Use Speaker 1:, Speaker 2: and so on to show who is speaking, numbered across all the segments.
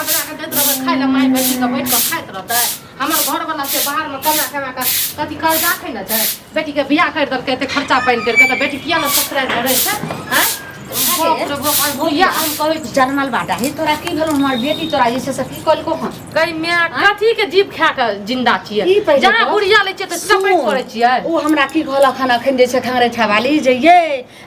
Speaker 1: बना के देत रहबै खाइ ला माय बेटी के बैठ के खाइत रहतै हमर घर वाला से बाहर में कमा के कथी कर्जा छै न छै बेटी के बियाह कर देलकै एते खर्चा पानि करके त बेटी किया न ससुराल में रहै छै हैं
Speaker 2: जनमल बाटा है तोरा की भेल हमर बेटी तोरा जैसे से की कल को हम
Speaker 1: कई मैं कथी के जीव खा के जिंदा छियै जहां गुड़िया ले छियै त सपैट करे छियै
Speaker 2: ओ हमरा की कहला खाना खन जे छै खंगरे छवाली जे ये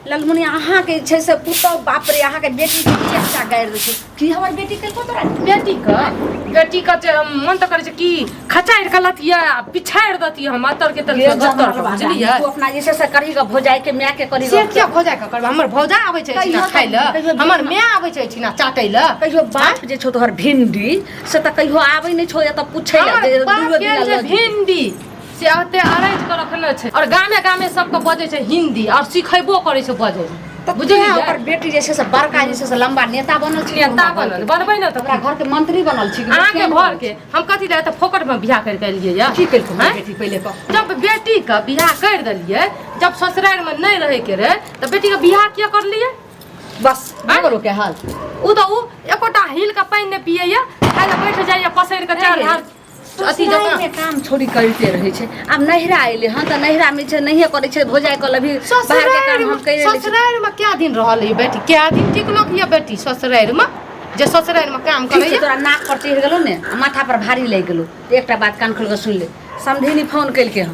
Speaker 2: ललमुनी अहाँ के छै से पुतो बाप रे अहाँ के बेटी के अच्छा गाड़ दे छै की हमर बेटी के को तोरा
Speaker 1: बेटी के मन त करे छै की खचाड़ के लतिया पिछाड़ दतिया हम अतर के तर बुझलियै
Speaker 2: तू अपना जैसे से करी के भौजाई के माय के करी
Speaker 1: से क्या भौजाई के करबा हमर भौजा आबै छै छिना खाइ ल हमर माय आबै छै छिना चाटै ल
Speaker 2: कहियो बाप जे छौ तोहर भिंडी से त कहियो आबै नै छौ त पूछै
Speaker 1: ल भिंडी से आते अरेंज कर रखले छै और गामे गामे सबके बजै छै हिंदी और सिखैबो करै छै बजै
Speaker 2: बुझलियै ओकर बेटी जैसे से बड़का जैसे से लंबा नेता बनल छै
Speaker 1: नेता बनल बनबै न त
Speaker 2: ओकरा घर के मंत्री बनल छी
Speaker 1: अहाँ के घर के हम कथि ले त फोकट में बियाह कर के एलियै या
Speaker 2: की केलको बेटी पहिले क
Speaker 1: जब बेटी के बियाह कर देलियै जब ससुराल में नै रहे के रहे त बेटी के बियाह किया करलियै
Speaker 2: बस करो के हाल
Speaker 1: उ त उ एकोटा हिल के पानी नै पियै या खाइ ल बैठ जाइए पसैर के चार हाथ
Speaker 2: अथी जगह में काम छोड़ी करते रहे छै अब नहिरा आइले हां त नहिरा में छै नहिए करे छै भौजाई कल भी बाहर के काम हम करै ले
Speaker 1: ससुराल में क्या दिन रहल है बेटी क्या दिन टिकलो किया बेटी ससुराल में जे ससुराल में काम करे
Speaker 2: तोरा नाक पर चढ़ गेलो ने माथा पर भारी लग गेलो एकटा बात कान खोल के सुन ले समधिनी फोन कैल के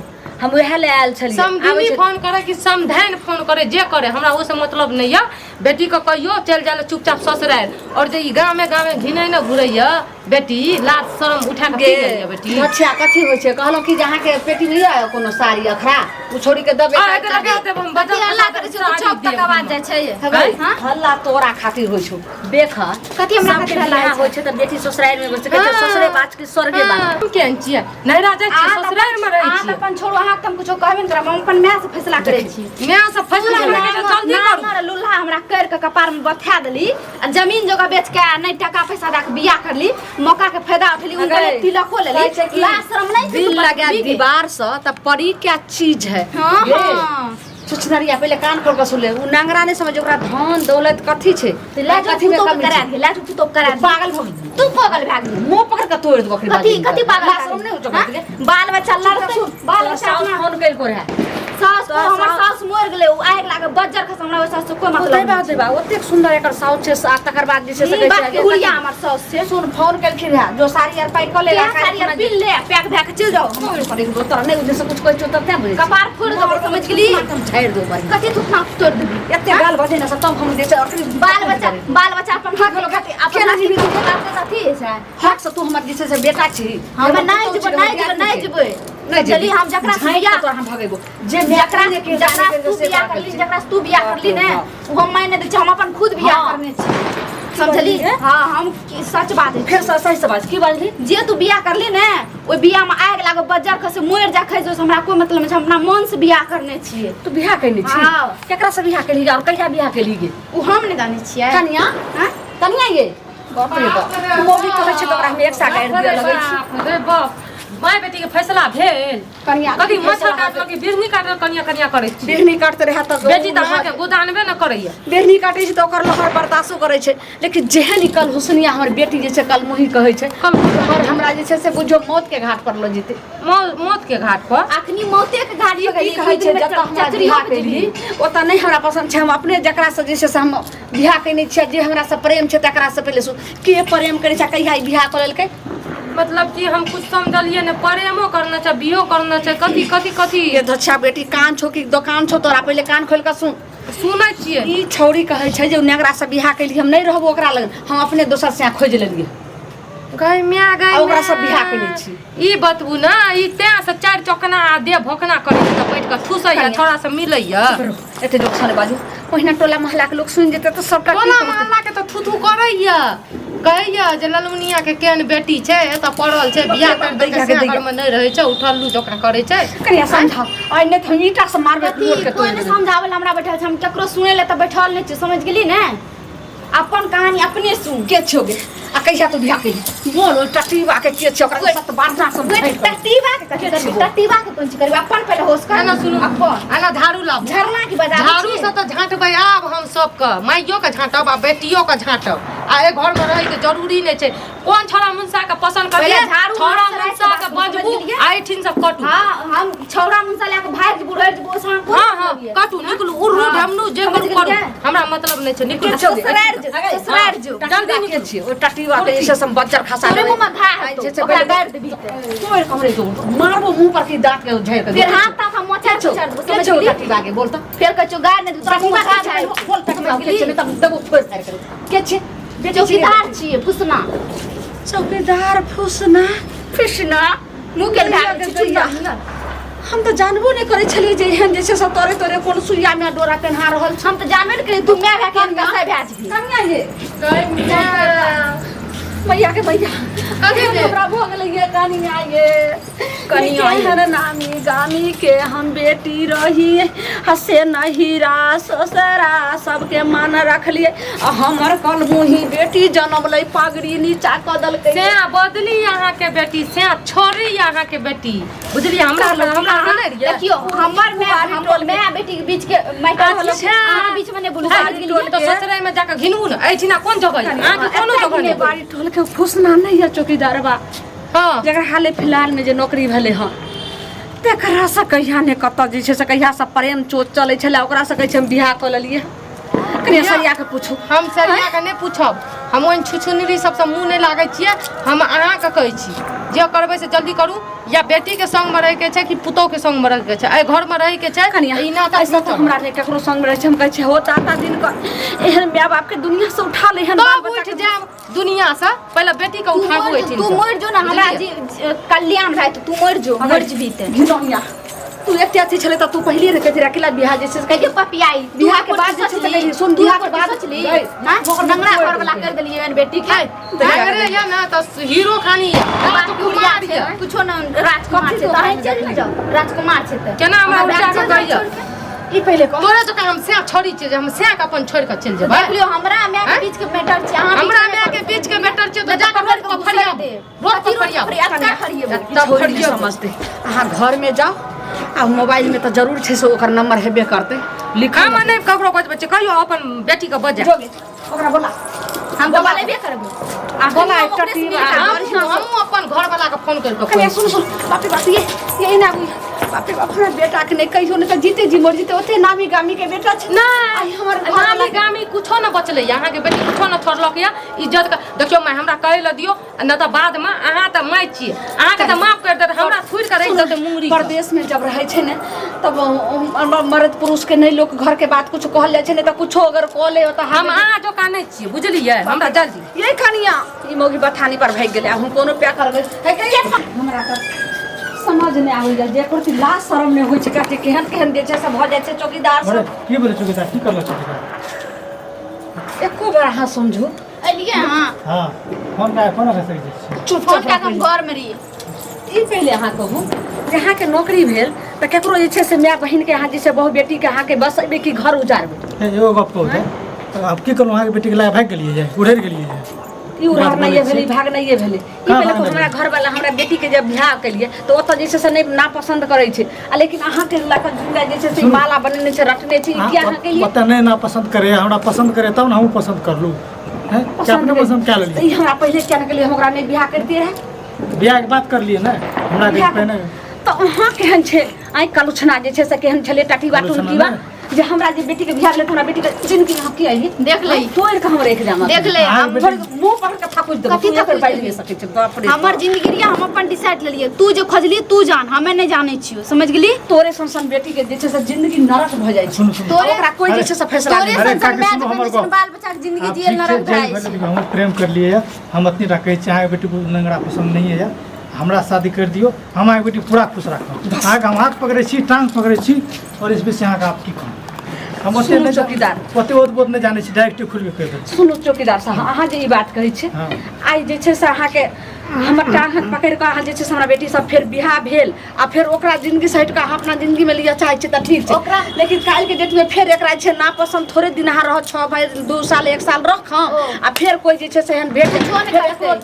Speaker 2: हम वह ले आयल छलिए
Speaker 1: समधिनी फोन करे कि समधैन फोन करे जे करे हमरा ओसे मतलब नहीं है बेटी को कहियो चल जाले चुपचाप ससुराल और जे गामे गामे घिनै न घुरैया बेटी लाज शरम उठा के गेलिए बेटी
Speaker 2: अच्छा कथि होय छै कहलो कि जहां के पेटी नहीं है कोनो साड़ी अखरा उ छोड़ी के दबे
Speaker 1: आ के लगा देब हम बजा हल्ला करे छै चौक तक आवाज जाय छै
Speaker 2: हां हल्ला तोरा खातिर होय छौ देख
Speaker 1: कथि हमरा खातिर हल्ला
Speaker 2: होय छै त बेटी ससुराल में बस कहै ससुरे बात के स्वर्गे बात
Speaker 1: हम केन छियै नहिरा जाय छी ससुराल में रहै छी
Speaker 3: अपन छोड़ो अहाँ हम कुछो कहबे न हम अपन माय से फैसला करे छी
Speaker 1: माय से फैसला करे छै जल्दी करू
Speaker 3: मार लुल्हा हमरा कर के कपार में बथा देली आ जमीन जगह बेच के नै टका पैसा दे के बियाह करली मौका के फायदा उठली उनके तिलको लेली लाज शरम नै
Speaker 2: दिल लगा दीवार से त परी क्या चीज है
Speaker 3: हां
Speaker 2: सुचनरिया पहले कान खोल के सुन ले उ नंगरा ने समझ ओकरा धन दौलत कथि छै
Speaker 3: कथि में कम करा दे लाठ तो करा
Speaker 2: पागल हो
Speaker 3: तू पागल भाग
Speaker 2: मुंह पकड़ के तोड़ दे बकरी
Speaker 3: कथि कथि पागल
Speaker 2: शरम नै हो
Speaker 3: बाल बच्चा लड़ते बाल बच्चा
Speaker 2: फोन कैल को रहा
Speaker 3: सास को हमर सास मोर गेले उ आग लागे बज्जर खस हमरा सास से कोई मतलब
Speaker 2: बात बा ओते सुंदर एकर साउथ छै साथ तकर बाद जे से
Speaker 3: कहै छै गुड़िया हमर सास से
Speaker 2: सुन फोन कैल खिर है जो साड़ी यार पाई क ले
Speaker 3: साड़ी यार पिल ले पैक धक चल जाओ
Speaker 2: हम पर एक तोरा नै उद्देश्य कुछ कहै छौ तब क्या बुझै
Speaker 3: कपार फोड़ दे समझ गेली
Speaker 2: तुम छाड़ दो भाई
Speaker 3: कथि तू ना तोड़ देबी
Speaker 2: एते गाल बजे ना सब हम देसे और
Speaker 3: बाल बच्चा अपन हक लो खाती अपन हक भी तू बात साथी है
Speaker 2: हक से तू हमर जैसे से बेटा छी
Speaker 3: हम नहीं जेबै नहीं चली हम जकरा बियाह
Speaker 2: तो हम भगेबो जे
Speaker 3: जकरा तू बियाह करली जकरा तू बियाह करली ने वो हम मायने दे हम अपन खुद बियाह करने छी समझली हां हम सच बात है
Speaker 2: फिर सही से बात की बाजली
Speaker 3: जे तू बियाह करली ने ओइ बियाह में आग लागो बज्जर खसे मोर जा खै जो हमरा कोई मतलब नहीं अपना मन से बियाह करने छिए
Speaker 2: तू बियाह कैनी छी
Speaker 3: हां
Speaker 2: केकरा से बियाह कैली और कहिया बियाह कैली गे
Speaker 3: उ हम नहीं जाने छिए
Speaker 2: कन्या
Speaker 3: हां
Speaker 2: कन्या ये बाप रे बाप मोगी कहै छै तोरा हम एक साथ काट दिया लगै छी
Speaker 1: अरे बाप माय बेटी के फैसला भेल
Speaker 2: कन्या
Speaker 1: कथि मच्छर काटल कि बिरनी काटल कन्या कन्या करै छी
Speaker 2: बिरनी काटते रहा त
Speaker 1: बेटी त अहाँ के गोदानबे न करैया
Speaker 2: बिरनी काटै छै त ओकर लहर बर्दाश्त करै छै लेकिन जेहन निकल हुसनिया हमर बेटी जे छै कल मोही कहै छै और हमरा जे छै से बुझो मौत के घाट पर ल जेते
Speaker 1: मौत के घाट पर
Speaker 3: अखनी मौते के घाट पे
Speaker 2: की कहै छै जत हमरा बियाह कैली ओत नै हमरा पसंद छै हम अपने जकरा से जे छै से हम बियाह कैने छियै जे हमरा से प्रेम छै तकरा से पहले के प्रेम करै छै कहिया बियाह कर लेलकै
Speaker 1: मतलब कि हम कुछ समझलिए ने प्रेमो करना छै बियो करना छै कथि कथि कथि
Speaker 2: ये धच्छा बेटी कान छौ कि दुकान छौ तोरा पहले कान खोल के
Speaker 1: सुनै छियै
Speaker 2: ई छौरी कहै छै जे नेगरा से बियाह कैली हम नै रहबो ओकरा लग हम अपने दोसर से खोज लेलिए
Speaker 1: गई मिया गई
Speaker 2: ओकरा से बियाह कैने छी
Speaker 1: ई बतबू ना ई ते से चार चौकना आ दे भोकना करे त बैठ के ठुसैया छोरा से मिलैया
Speaker 2: एते लोग छले बाजू पहिना टोला मोहल्ला के लोग सुन जेते त सबटा
Speaker 1: टोला मोहल्ला के त थुथु करैया कहैया जे ललमुनिया के केन बेटी छै एत पड़ल छै बियाह कर दै के घर में नै रहै छै उठल्लू जका करे छै
Speaker 2: कनिया समझा आइ नै त ईटा से मारबे तोड़ के
Speaker 3: कोई नै समझावल हमरा बैठल छै हम केकरो सुनै ले त बैठल नै छी समझ गेली ने अपन कहानी अपने सुन
Speaker 2: के छोगे आ कैसा तू बियाह केली बोल टटीबा के के छ ओकरा सत बारना सब
Speaker 3: टटीबा के टटीबा के कोन करबे अपन पहले होश कर
Speaker 1: ना सुनु
Speaker 3: अपन
Speaker 1: आना झाड़ू लाओ
Speaker 3: झरना की बजा
Speaker 1: झाड़ू से तो झाँटबै आब हम सबके माइयो के झाँटब आ बेटियो के झाँटब आ ए घर में रहे के जरूरी नहीं छै कोन छोरा मुंसा के पसंद करिए छोरा मुंसा के बजबू आइठिन सब कटू
Speaker 3: हां हम छौरा मुंसा ले के भाग बुढ़ बो साम को
Speaker 1: हां कटू निकलू उर्रू ढमनू जे करू करू हमरा मतलब नहीं छै निकलू
Speaker 3: ससुरार जो
Speaker 2: जल्दी निकल छी ओ टटीबा के ऐसे सब बच्चर खसा
Speaker 3: तोरे मुंह में घा है तो ओकरा गाड़ देबी
Speaker 2: तोर कमरे तो मारबो मुंह पर की दांत के झेर के
Speaker 3: फिर हाथ ता हम मोचा छोड़
Speaker 2: समझ गई टटीबा के बोल तो
Speaker 3: फिर कछु गाड़ ने दूसरा मुंह खा जाए
Speaker 2: बोल टटीबा के चले तब दबो फोड़ कर के छे
Speaker 3: चौकीदार छिए फुसना
Speaker 2: चौकीदार फुसना
Speaker 3: मुंह के भाग चुचुया
Speaker 2: हम तो जानबो नहीं करे छलिए जे एहन जैसे सब तोरे कोन सुइया में डोरा पेन्हा रहल
Speaker 3: हम तो जानबे नहीं करे तू मैं भाके कैसे भैज भी
Speaker 2: कन्या ये मैया के मैया अरे हमरा भोग लगे कन्या ये कन्या हर नामी गामी के हम बेटी रही हसे नहीरा ससरा सबके मान रख लिए हमर कल मुही बेटी जन्म ले पागड़ी नीचा कदल के
Speaker 1: से बदली यहाँ के बेटी से छोड़ी यहाँ के बेटी बुझलिए हमरा नहीं रिया
Speaker 3: देखियो हमर मैं बेटी के बीच के मैटर हां बीच में ने बुलवा
Speaker 1: तो ससुराल में जाकर घिनू न ऐठिना कोन जगह है आके कोनो जगह नहीं
Speaker 2: बाड़ी टोल के फुसना नहीं है चौकीदार बा
Speaker 1: हां
Speaker 2: जगह हाले फिलहाल में जे नौकरी भेले हँ तेकरा से कहिया ने कत जे छै से कहिया से प्रेम चोट चले छले ओकरा से कहै छै हम बियाह क लेलिए कने सरिया के पूछू
Speaker 1: हम सरिया के नहीं पूछब हम ओन छुछुनरी सबसे मुंह नहीं लागै छियै हम अहाँ के कहै छी जे करबै से जल्दी करू या बेटी के संग में रह के छै कि पुतौ के संग में रह के छै ए घर में रह के छै
Speaker 2: कनिया
Speaker 1: ई ना
Speaker 2: ऐसा तो हमरा ने केकरो संग में रह छै हम कहै छै होता ता दिन का एहन माय बाप के दुनिया से उठा ले हन
Speaker 1: तब उठ जाब दुनिया से पहले बेटी के उठाबू ऐठिन
Speaker 3: तू मर जो ना हमरा जी कल्याण भाई तू मर जो मर जबी ते
Speaker 2: घिनौनिया तू एकटे अथी छले त तू पहिले रे कहती अकेला बियाह जैसे
Speaker 3: कह के पपियाई
Speaker 2: बियाह के बाद जे छै से सुन बियाह के बाद
Speaker 3: चली हां नंगरा घर वाला कर देलिए एन बेटी के
Speaker 1: अरे या ना तो हीरो खानी
Speaker 3: राजकुमार है कुछो ना राजकुमार छै ताहे चल जाओ राजकुमार छै त
Speaker 1: केना हमरा उल्टा के कहियो
Speaker 2: ई पहिले कह
Speaker 1: तोरे तो हम से छोड़ी छै हम से के अपन छोड़ के चल जेबै
Speaker 3: देख लियो हमरा मैं के बीच के मैटर छै
Speaker 1: हमरा मैं के बीच के मैटर छै तो जाकर रोड पर फरिया दे रोड पर फरिया
Speaker 2: तब फरिया समझते अहाँ घर में जाओ आ मोबाइल में तो जरूर छै से ओकर नंबर हेबे करते लिखा
Speaker 1: हम नहीं ककरो बज बच्चे कहियो अपन बेटी के बजा
Speaker 2: ओकरा बोला
Speaker 3: हम बोला लेबे करबो
Speaker 2: आ बोला एकटा टीम
Speaker 1: हम अपन घर वाला के फोन करके
Speaker 2: कने सुन बाप रे बाप ये ना हुई बाप रे बाप हमरा बेटा के नहीं कहियो नहीं तो जीते जी मर जीते ओते नामी गामी के बेटा छै
Speaker 1: ना
Speaker 2: आई हमर
Speaker 1: नामी गामी कुछो न बचले यहाँ के बेटी कुछो न छोड़लक या इज्जत का देखियो मैं हमरा कहे ल दियो न तो बाद में अहाँ त माय छी अहाँ के त माफ कर दे हमरा छुड़ के रह दे मुंगरी
Speaker 2: परदेश में जब रहे छै ने तब मर्द पुरुष के नहीं लोग घर के बात कुछ कहल जाय छै ने तो कुछो अगर कह ले तो
Speaker 1: हम अहाँ जो का नहीं छी बुझलिए हमरा जल्दी
Speaker 2: ये कनिया ई मोगी बठानी पर भाग गेले हम कोनो प्या करबै हमरा त समझ नहीं आबै जे करती लाज शरम में होय छै काटे केहन केहन दे छै सब भ जाय छै चौकीदार सब
Speaker 4: की बोले चौकीदार की करलो चौकीदार
Speaker 2: एको बार हां समझो
Speaker 3: एलिए हां
Speaker 4: हां फोन का फोन कर सकै छी
Speaker 2: चुप
Speaker 3: फोन का हम घर में रही
Speaker 2: ई पहले अहाँ कहू जहाँ के नौकरी भेल त केकरो जे छै से माय बहिन के अहाँ जैसे बहु बेटी के अहाँ के बसबे की घर उजारबे
Speaker 4: एगो गप कहू त अब की करलो अहाँ के बेटी के लाय भाग गेलिए जे उड़ेर गेलिए जे
Speaker 2: ई उधार नहीं ये भेली भाग नहीं ये भेली ई पहले तो हमरा घर वाला हमरा बेटी के जब बियाह कलिए तो ओत जैसे से नहीं ना पसंद करे छै लेकिन अहाँ के लक जिंदा जैसे से माला बनने छै रटने छै ई क्या अहाँ के लिए
Speaker 4: पता नहीं ना पसंद करे हमरा पसंद करे तब ना हम पसंद कर लू हैं क्या अपने पसंद क्या लेली
Speaker 2: ई हमरा पहले क्या के लिए हमरा नहीं बियाह करते रहे
Speaker 4: बियाह के बात कर लिए ना हमरा के पहले
Speaker 2: तो अहाँ केहन छै आई कलुछना जे छै से केहन छले टटीवा टुलकीवा जे हमरा जे बेटी के बियाह ले हमरा बेटी के जिंदगी हम की आई
Speaker 3: देख ले
Speaker 2: तोड़ के हमर एक जाम
Speaker 3: देख ले
Speaker 2: हम मुंह पर के फाकुज दे
Speaker 3: कथी
Speaker 2: कर पाइ ले सकै छै बाप रे
Speaker 3: हमर जिंदगी रिया हम अपन डिसाइड ले लिए तू जो खोजली तू जान हमें नहीं जाने छियो समझ गेली
Speaker 2: तोरे संसन बेटी के जे छै से जिंदगी नरक भ जाय छै
Speaker 4: सुन सुन
Speaker 3: तोरे
Speaker 2: ओकरा कोई जे छै से फैसला
Speaker 3: तोरे
Speaker 4: अरे
Speaker 3: संसन
Speaker 4: काकी
Speaker 3: मैं
Speaker 4: सुनो
Speaker 3: जब
Speaker 4: हमर
Speaker 3: बाल बच्चा के जिंदगी जियल नरक
Speaker 4: ठीक
Speaker 3: भराई
Speaker 4: छै हम प्रेम कर लिए हम इतनी रखे छी अहाँ बेटी को लंगड़ा पसंद नहीं है हमरा शादी कर दियो हम अहाँ बेटी पूरा खुश रखब अहाँ हम हाथ पकड़े छी टांग पकड़े छी और इस बीच अहाँ का आप की कहूँ हम ओते नहीं
Speaker 2: चौकीदार
Speaker 4: ओते बहुत नहीं जाने छी डायरेक्ट खुल के कह दे
Speaker 2: सुनो चौकीदार साहब अहाँ जे ई बात कहै छै
Speaker 4: हाँ।
Speaker 2: आई जे छै से अहाँ के हमर टांग हाथ पकड़ के अहाँ जे छै से हमरा बेटी सब फेर बियाह भेल आ फेर ओकरा जिंदगी से हट के अहाँ अपना जिंदगी में लिया चाहे छै त ठीक छै
Speaker 3: ओकरा
Speaker 2: लेकिन काल के डेट में फिर एकरा छै ना पसंद थोड़े दिन अहाँ रह 6 भाई 2 साल 1 साल रख आ फिर कोई जे छै से एहन भेट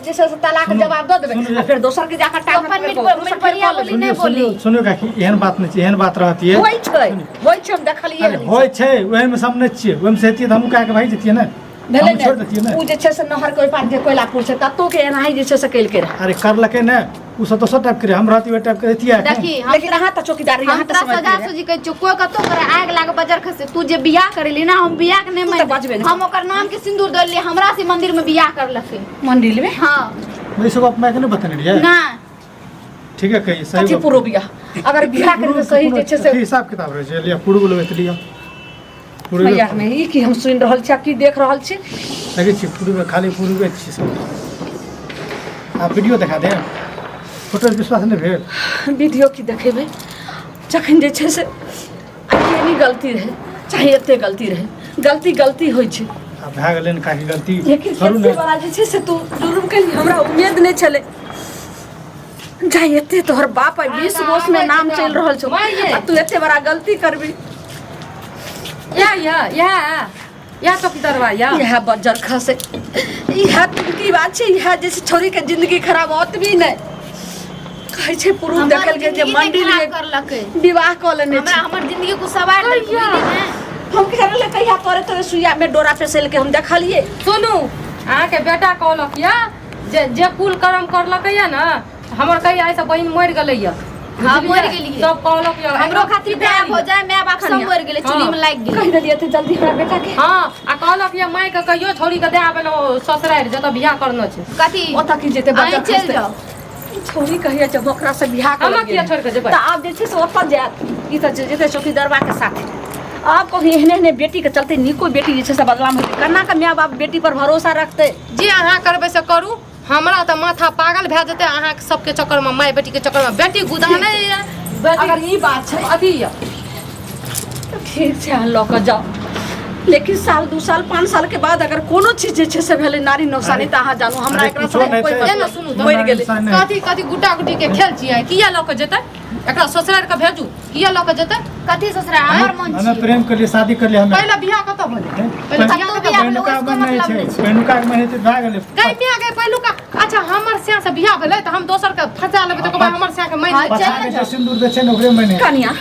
Speaker 2: जे छै से तलाक जवाब द देबे आ फिर दोसर के जाकर टांग
Speaker 3: अपन मिट परिया बोली नहीं बोली
Speaker 4: सुनियो काकी एहन बात नहीं छै एहन बात रहती है
Speaker 2: होय छै हम देखलिए
Speaker 4: होय छै ओहे में सामने छियै ओहे में से हेतियै त हमहु काहे के भाई जतियै ना
Speaker 2: भेलै
Speaker 4: हम छोड़ देतियै ना
Speaker 2: उ जे छै से नहर के पार जे कोयलापुर छै तत्तो के एनाही जे छै से कैल के रहे
Speaker 4: अरे करलकै ना उ सब दोसर टाइप के रहे हम रहती ओहि टाइप के हेतियै
Speaker 3: देखी
Speaker 2: लेकिन अहाँ त चौकीदार रही अहाँ त समझ
Speaker 3: सजा सुजी कहै छियो कोई कतो करे आग लाग बजर खसे तू जे बियाह करेली ना हम बियाह के नहीं
Speaker 2: तू त बजबे
Speaker 3: मान
Speaker 2: नहीं।
Speaker 3: हम ओकर नाम के सिंदूर दलिए हमरा से मंदिर में बियाह करलकै
Speaker 2: मंदिर में
Speaker 3: हां
Speaker 4: वही सब अपना के नहीं बतने रहिए
Speaker 3: ना
Speaker 4: ठीक है कही सही
Speaker 2: कथी पूरो बियाह अगर बियाह करे त सही जे छै से
Speaker 4: हिसाब किताब रहे छै लिया पुरु लेबे त लिया पुरु
Speaker 2: मैया में ई की हम सुन रहल छी की देख रहल छी
Speaker 4: लगे छी पुरु में खाली पुरु के छी सब आप वीडियो दिखा दे फोटो पे विश्वास नहीं भेल
Speaker 2: वीडियो की देखेबे जखन जे छै से केनी गलती रहे चाहे एते गलती रहे गलती होय छै
Speaker 4: अब भए गेलै का की गलती
Speaker 2: लेकिन
Speaker 4: करू
Speaker 2: सबसे
Speaker 4: ना
Speaker 2: बड़ा जे छै से तू जुलुम के हमरा उम्मीद नहीं छले जाय एते तोहर बाप 20 वर्ष में नाम चल रहल छौ आ तू एते बड़ा गलती करबी
Speaker 1: या चौकीदारवा या
Speaker 2: यह बजर खसे यह की बात छै यह जैसे छोरी के जिंदगी खराब होत भी नहीं कहै छै पुरुष देखल के जे मंदिर में
Speaker 3: करलकै
Speaker 2: विवाह क लेने
Speaker 3: हमरा
Speaker 2: छै
Speaker 3: हमर जिंदगी को सवार नहीं
Speaker 2: हम कहले कहिया तोरे सुइया में डोरा पे सेल के हम देखलिए
Speaker 1: सुनू अहाँ के बेटा कहलक या जे कुल कर्म करलकै या ना हमर कहिया ऐसा बहिन मर गेलै या
Speaker 3: हां मर गेलिए
Speaker 1: सब कहलक या
Speaker 3: हमरो खातिर बियाह हो जाए मैं बाप सब मर गेले चुली में लाग गेल
Speaker 2: कह देलिए थे जल्दी हमरा बेटा के
Speaker 1: हां आ कहलक या माय के कहियो छोड़ी के दे आबेलो ससुराल जत बियाह करनो छै
Speaker 3: कथी
Speaker 2: ओता की जेते
Speaker 3: आई
Speaker 2: बच्चा
Speaker 3: चल जाओ
Speaker 2: छोरी कहिया जब ओकरा से बियाह कर
Speaker 1: हम किया छोड़ के जेबै
Speaker 2: त आप जे छै से ओता जात ई त जेते चौकीदारवा के साथ आप को एहने बेटी के चलते निको बेटी जे छै से बदलाम होते कन्ना के माय बाप बेटी पर भरोसा रखते
Speaker 1: जे अहाँ करबै से करू हमरा त माथा पागल भए जेतै अहाँ सबके चक्कर में माय बेटी के चक्कर में बेटी गुदाने या
Speaker 2: अगर ई बात छै
Speaker 1: अथी या
Speaker 2: तो ठीक छै अहाँ लऽ कऽ जाओ लेकिन साल 2 साल 5 साल के बाद अगर कोनो चीज जे छै से भेलै नारी नौसानी त अहाँ जानू हमरा
Speaker 4: अरे
Speaker 2: एकरा
Speaker 4: कुछो
Speaker 2: से
Speaker 4: नहीं
Speaker 2: कोई
Speaker 4: छै।
Speaker 2: मतलब
Speaker 1: ना सुनू
Speaker 2: नहीं। मरि गेलै
Speaker 4: इंसान नहीं।
Speaker 1: कथी कथी गुड्डा गुड्डी के खेल छियै किया लऽ के जेतै एकरा ससुराल के भेजू किया लऽ के जेतै
Speaker 3: कथी ससुरा हमर मन
Speaker 4: हमें
Speaker 3: छी
Speaker 4: प्रेम के लिए शादी कर लिया हमें
Speaker 1: पहले बियाह कतऽ भेलै पहले
Speaker 3: कतौ
Speaker 1: बियाह
Speaker 3: बियाह भेलै,
Speaker 4: पेनुका
Speaker 3: उसको
Speaker 4: में नहीं
Speaker 3: मतलब
Speaker 4: छै
Speaker 3: नहीं छै।
Speaker 4: पेनुका में नहीं तो भाग गेलै
Speaker 1: गई मियाँ गई पहलू का अच्छा हमर सिया से बियाह भेलै त हम दोसर के फंसा लेबै त कहबै हमर सिया के मारि
Speaker 3: हाँ,
Speaker 1: देबै।
Speaker 4: पछा के जे सिंदूर दे छै न ओकरे में नहीं
Speaker 2: कनिया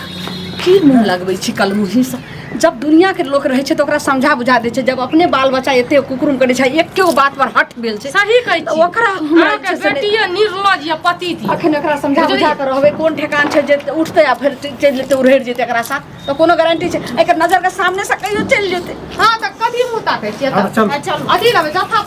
Speaker 2: की मुंह लगबै छी कलमुही से जब दुनिया के लोग रहे छै तो ओकरा समझा बुझा दे छै जब अपने बाल बच्चा एते कुकुरुम करे छै एके बात पर हट भेल छै
Speaker 1: सही कहै छी
Speaker 2: तऽ ओकरा हमरा
Speaker 1: अहाँ के
Speaker 2: जे छै से
Speaker 1: बेटी निर्लज या पति थी
Speaker 2: अखन एकरा समझा
Speaker 1: बुझलियै?
Speaker 2: बुझा के रहबै कोन ठेकान छै जे उठते आ फिर चलि जेते उड़ेड़ जेते एकरा साथ तो कोनो गारंटी छै एकर नजर के सामने से कहियो चलि जेते
Speaker 1: हां त कथी मुंह ताकै छियै
Speaker 4: हाँ,
Speaker 1: त
Speaker 4: चल।
Speaker 1: चल अथी लेबै जथा